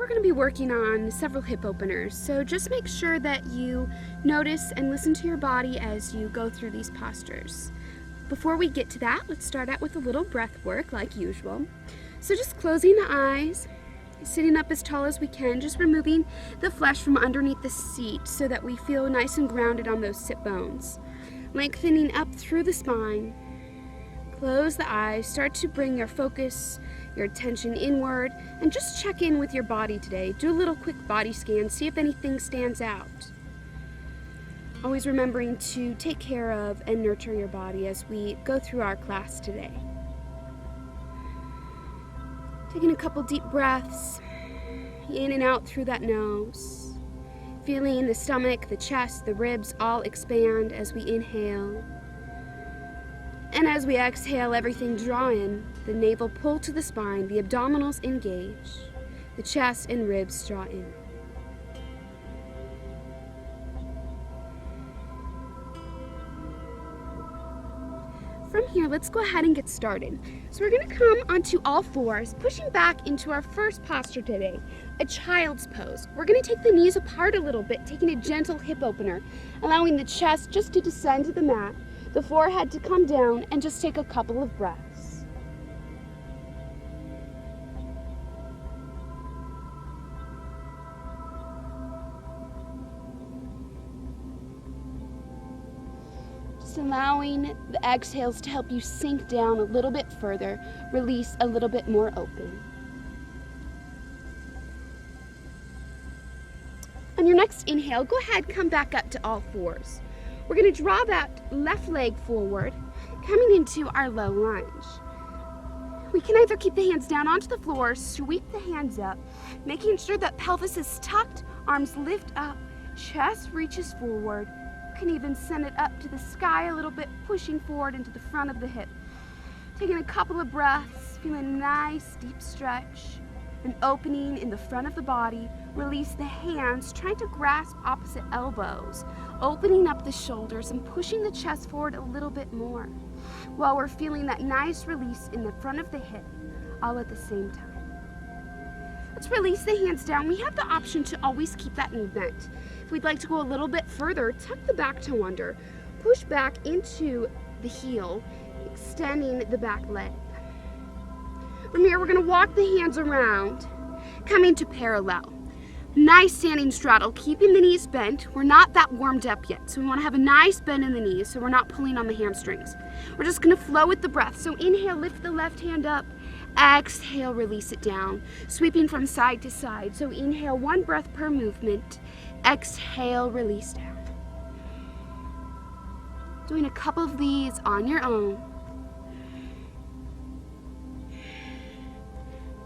we're going to be working on several hip openers, so just make sure that you notice and listen to your body as you go through these postures. Before we get to that, let's start out with a little breath work like usual. So just closing the eyes, sitting up as tall as we can, just removing the flesh from underneath the seat so that we feel nice and grounded on those sit bones. Lengthening up through the spine. Close the eyes, start to bring your focus, your attention inward, and just check in with your body today. Do a little quick body scan, see if anything stands out. Always remembering to take care of and nurture your body as we go through our class today. Taking a couple deep breaths, in and out through that nose. Feeling the stomach, the chest, the ribs all expand as we inhale. And as we exhale, everything draw in, the navel pull to the spine, the abdominals engage, the chest and ribs draw in. From here, let's go ahead and get started. So we're going to come onto all fours, pushing back into our first posture today, a child's pose. We're going to take the knees apart a little bit, taking a gentle hip opener, allowing the chest just to descend to the mat, the forehead to come down, and just take a couple of breaths. Just allowing the exhales to help you sink down a little bit further, release a little bit more open. On your next inhale, go ahead, come back up to all fours. We're going to draw that left leg forward, coming into our low lunge. We can either keep the hands down onto the floor, sweep the hands up, making sure that pelvis is tucked, arms lift up, chest reaches forward. You can even send it up to the sky a little bit, pushing forward into the front of the hip. Taking a couple of breaths, feeling a nice deep stretch, an opening in the front of the body. Release the hands, trying to grasp opposite elbows, opening up the shoulders and pushing the chest forward a little bit more, while we're feeling that nice release in the front of the hip, all at the same time. Let's release the hands down. We have the option to always keep that knee bent. If we'd like to go a little bit further, tuck the back toe under, push back into the heel, extending the back leg. From here, we're going to walk the hands around, coming to parallel. Nice standing straddle, keeping the knees bent. We're not that warmed up yet, so we want to have a nice bend in the knees so we're not pulling on the hamstrings. We're just going to flow with the breath. So inhale, lift the left hand up. Exhale, release it down, sweeping from side to side. So inhale, one breath per movement. Exhale, release down. Doing a couple of these on your own.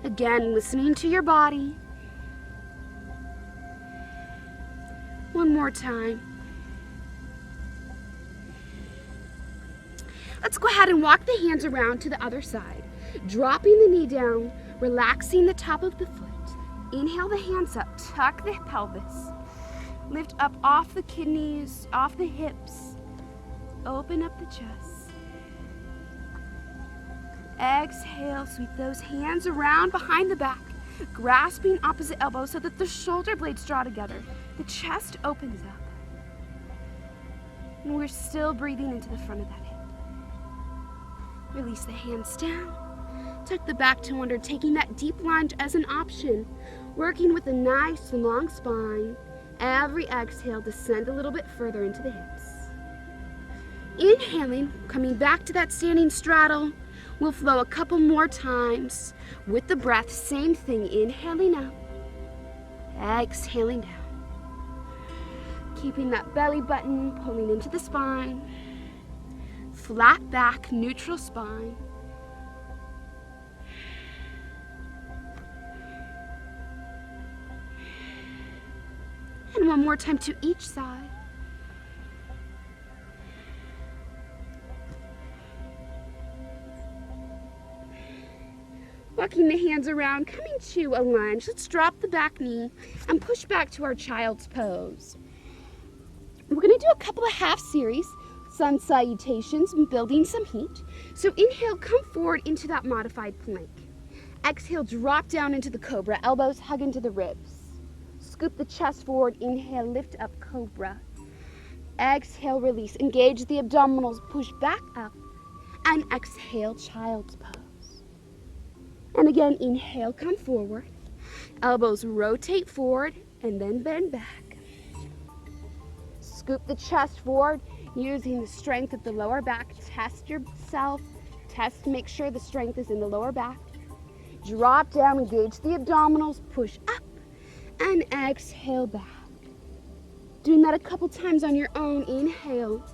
Again, listening to your body. One more time. Let's go ahead and walk the hands around to the other side. Dropping the knee down, relaxing the top of the foot. Inhale the hands up, tuck the pelvis. Lift up off the kidneys, off the hips. Open up the chest. Exhale, sweep those hands around behind the back, grasping opposite elbows so that the shoulder blades draw together. The chest opens up. And we're still breathing into the front of that hip. Release the hands down. Tuck the back toe under, taking that deep lunge as an option. Working with a nice long spine. Every exhale, descend a little bit further into the hips. Inhaling, coming back to that standing straddle. We'll flow a couple more times with the breath. Same thing, inhaling up, exhaling down. Keeping that belly button pulling into the spine. Flat back, neutral spine. And one more time to each side. Walking the hands around, coming to a lunge. Let's drop the back knee and push back to our child's pose. We're going to do a couple of half series, sun salutations, and building some heat. So inhale, come forward into that modified plank. Exhale, drop down into the cobra. Elbows hug into the ribs. Scoop the chest forward. Inhale, lift up cobra. Exhale, release. Engage the abdominals. Push back up. And exhale, child's pose. And again, inhale, come forward. Elbows rotate forward and then bend back. Scoop the chest forward using the strength of the lower back. Test yourself. Test, make sure the strength is in the lower back. Drop down, engage the abdominals, push up, and exhale back. Doing that a couple times on your own. Inhale,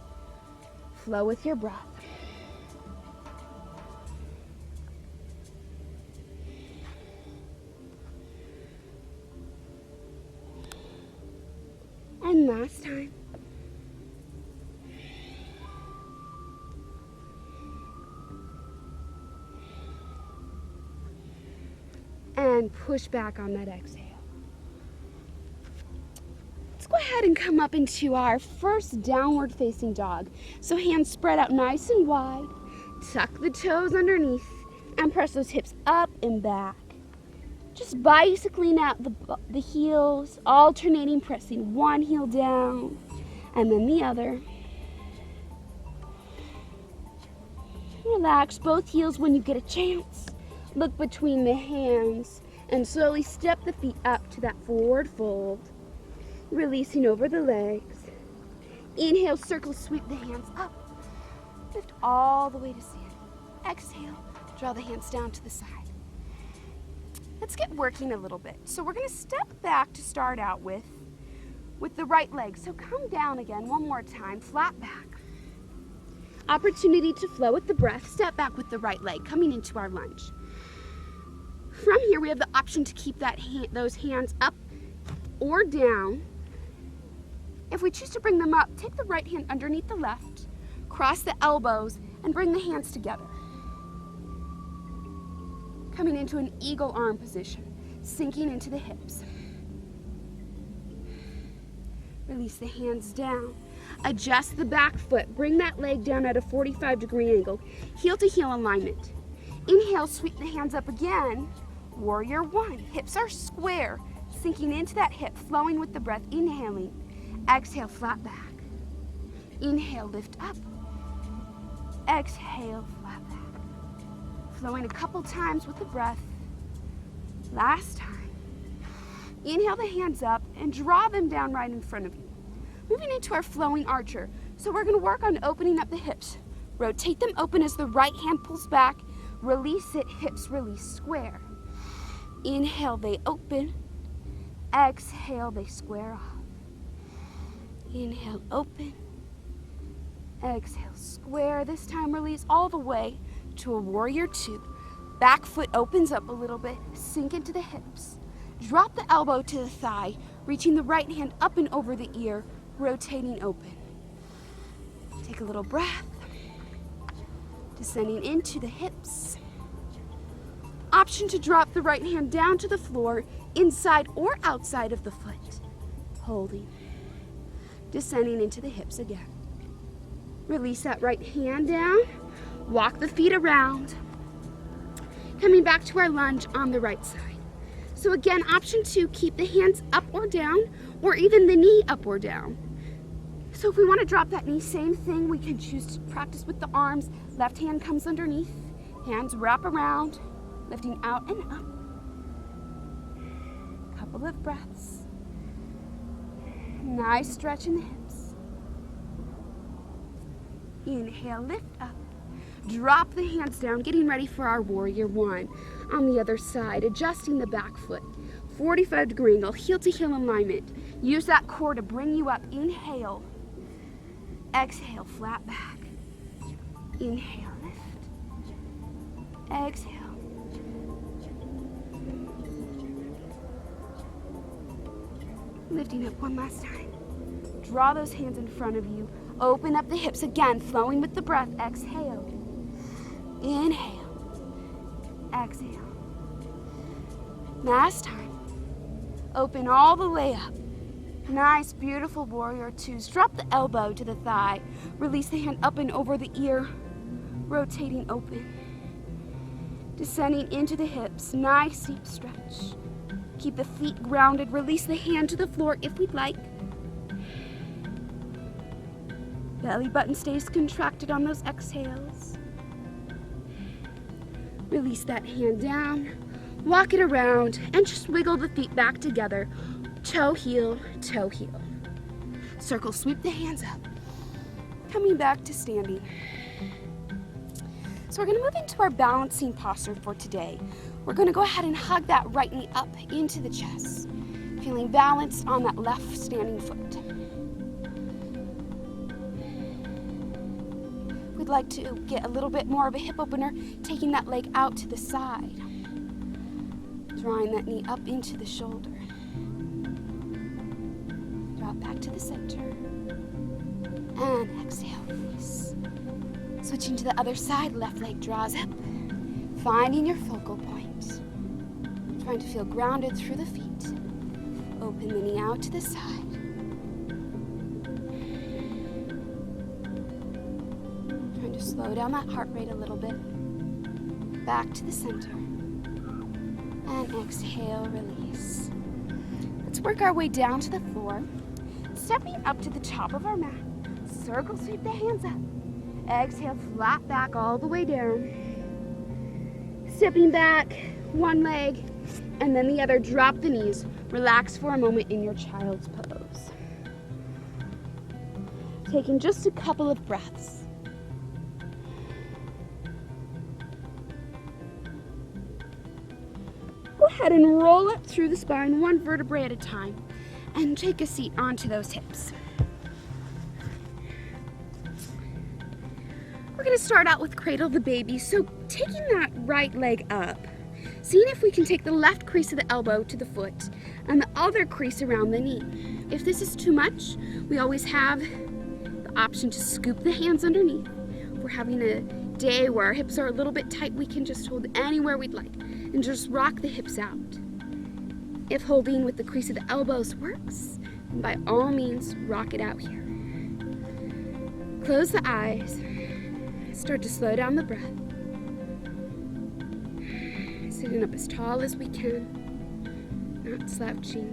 flow with your breath. And last time. And push back on that exhale. Let's go ahead and come up into our first downward facing dog. So hands spread out nice and wide. Tuck the toes underneath and press those hips up and back. Just bicycling out the heels, alternating, pressing one heel down and then the other. Relax both heels when you get a chance. Look between the hands and slowly step the feet up to that forward fold, releasing over the legs. Inhale, circle, sweep the hands up. Lift all the way to ceiling. Exhale, draw the hands down to the side. Let's get working a little bit. So we're going to step back to start out with the right leg. So come down again one more time, flat back. Opportunity to flow with the breath. Step back with the right leg, coming into our lunge. From here, we have the option to keep those hands up or down. If we choose to bring them up, take the right hand underneath the left, cross the elbows, and bring the hands together. Coming into an eagle arm position, sinking into the hips. Release the hands down. Adjust the back foot. Bring that leg down at a 45-degree angle. Heel to heel alignment. Inhale, sweep the hands up again. Warrior one. Hips are square, sinking into that hip, flowing with the breath. Inhaling. Exhale, flat back. Inhale, lift up. Exhale, flat back. Flowing a couple times with the breath. Last time. Inhale the hands up and draw them down right in front of you. Moving into our flowing archer. So we're going to work on opening up the hips. Rotate them open as the right hand pulls back. Release it, hips release square. Inhale, they open. Exhale, they square off. Inhale, open. Exhale, square. This time release all the way to a warrior two. Back foot opens up a little bit. Sink into the hips. Drop the elbow to the thigh, reaching the right hand up and over the ear, rotating open. Take a little breath. Descending into the hips. Option to drop the right hand down to the floor, inside or outside of the foot. Holding. Descending into the hips again. Release that right hand down. Walk the feet around. Coming back to our lunge on the right side. So again, option two, keep the hands up or down, or even the knee up or down. So if we want to drop that knee, same thing, we can choose to practice with the arms. Left hand comes underneath, hands wrap around, lifting out and up. Couple of breaths. Nice stretch in the hips. Inhale, lift up. Drop the hands down, getting ready for our warrior one. On the other side, adjusting the back foot. 45-degree angle, heel to heel alignment. Use that core to bring you up. Inhale. Exhale, flat back. Inhale, lift. Exhale. Lifting up one last time. Draw those hands in front of you. Open up the hips again, flowing with the breath. Exhale. Inhale. Exhale. Last time. Open all the way up. Nice, beautiful warrior twos. Drop the elbow to the thigh. Release the hand up and over the ear. Rotating open. Descending into the hips, nice deep stretch. Keep the feet grounded, release the hand to the floor if we'd like. Belly button stays contracted on those exhales. Release that hand down, walk it around, and just wiggle the feet back together. Toe, heel, toe, heel. Circle, sweep the hands up. Coming back to standing. So we're gonna move into our balancing posture for today. We're gonna go ahead and hug that right knee up into the chest, feeling balanced on that left standing foot. We'd like to get a little bit more of a hip opener, taking that leg out to the side, drawing that knee up into the shoulder. Drop back to the center, and exhale, release. Switching to the other side, left leg draws up, finding your focal point. Trying to feel grounded through the feet. Open the knee out to the side. Trying to slow down that heart rate a little bit. Back to the center. And exhale, release. Let's work our way down to the floor. Stepping up to the top of our mat. Circle sweep the hands up. Exhale, flat back all the way down. Stepping back, one leg, and then the other. Drop the knees. Relax for a moment in your child's pose. Taking just a couple of breaths. Go ahead and roll up through the spine, one vertebrae at a time, and take a seat onto those hips. We're going to start out with cradle the baby. So taking that right leg up, seeing if we can take the left crease of the elbow to the foot and the other crease around the knee. If this is too much, we always have the option to scoop the hands underneath. If we're having a day where our hips are a little bit tight, we can just hold anywhere we'd like and just rock the hips out. If holding with the crease of the elbows works, then by all means, rock it out here. Close the eyes. Start to slow down the breath. Sitting up as tall as we can, not slouching.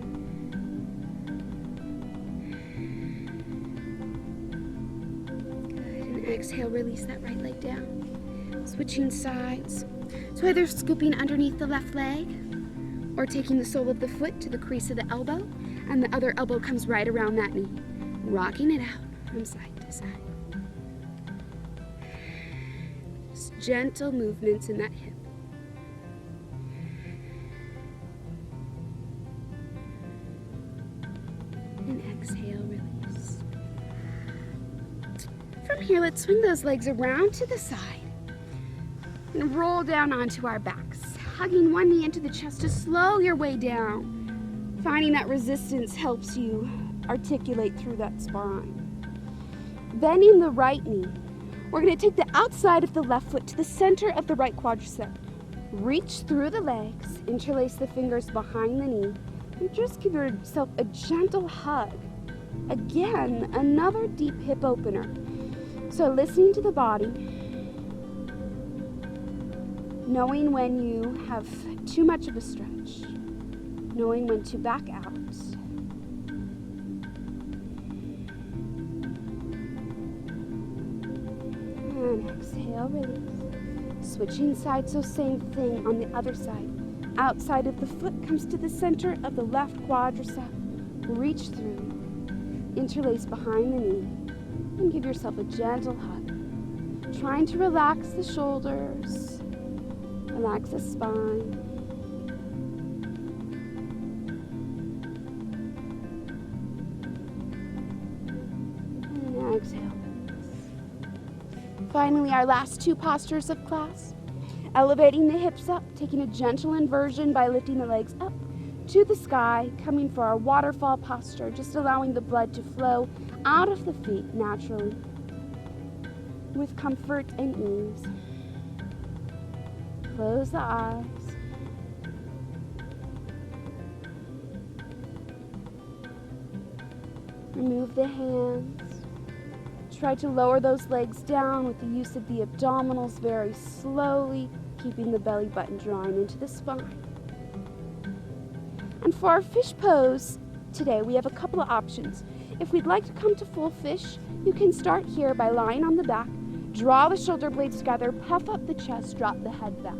Good, and exhale, release that right leg down. Switching sides. So either scooping underneath the left leg or taking the sole of the foot to the crease of the elbow, and the other elbow comes right around that knee. Rocking it out from side to side. Gentle movements in that hip. And exhale, release. From here, let's swing those legs around to the side and roll down onto our backs, hugging one knee into the chest to slow your way down. Finding that resistance helps you articulate through that spine. Bending the right knee. We're going to take the outside of the left foot to the center of the right quadricep. Reach through the legs, interlace the fingers behind the knee, and just give yourself a gentle hug. Again, another deep hip opener. So listening to the body, knowing when you have too much of a stretch, knowing when to back out. And exhale, release. Switching sides, so same thing on the other side. Outside of the foot comes to the center of the left quadricep. Reach through, interlace behind the knee, and give yourself a gentle hug. Trying to relax the shoulders, relax the spine. And exhale. Finally, our last two postures of class. Elevating the hips up, taking a gentle inversion by lifting the legs up to the sky, coming for our waterfall posture, just allowing the blood to flow out of the feet naturally with comfort and ease. Close the eyes. Remove the hands. Try to lower those legs down with the use of the abdominals very slowly, keeping the belly button drawing into the spine. And for our fish pose today, we have a couple of options. If we'd like to come to full fish, you can start here by lying on the back, draw the shoulder blades together, puff up the chest, drop the head back.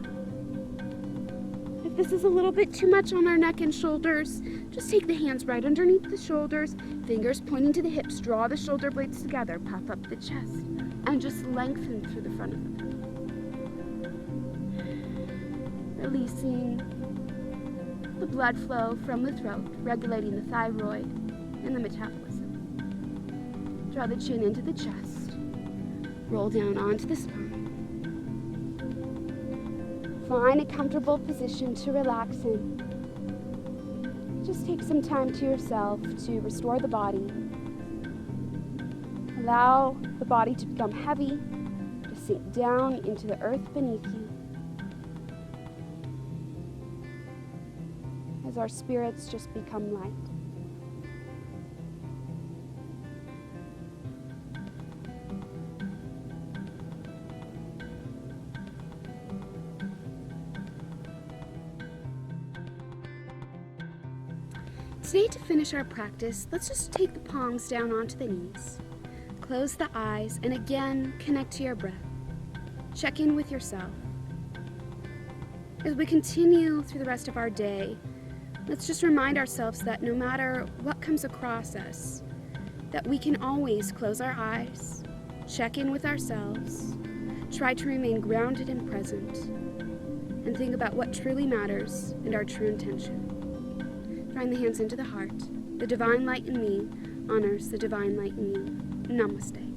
If this is a little bit too much on our neck and shoulders, just take the hands right underneath the shoulders, fingers pointing to the hips, draw the shoulder blades together, puff up the chest, and just lengthen through the front of the back. Releasing the blood flow from the throat, regulating the thyroid and the metabolism. Draw the chin into the chest, roll down onto the spine. Find a comfortable position to relax in. Just take some time to yourself to restore the body. Allow the body to become heavy, to sink down into the earth beneath you. As our spirits just become light. Today, to finish our practice, let's just take the palms down onto the knees. Close the eyes and again connect to your breath. Check in with yourself. As we continue through the rest of our day, let's just remind ourselves that no matter what comes across us, that we can always close our eyes, check in with ourselves, try to remain grounded and present, and think about what truly matters and our true intention. Find the hands into the heart. The divine light in me honors the divine light in you. Namaste.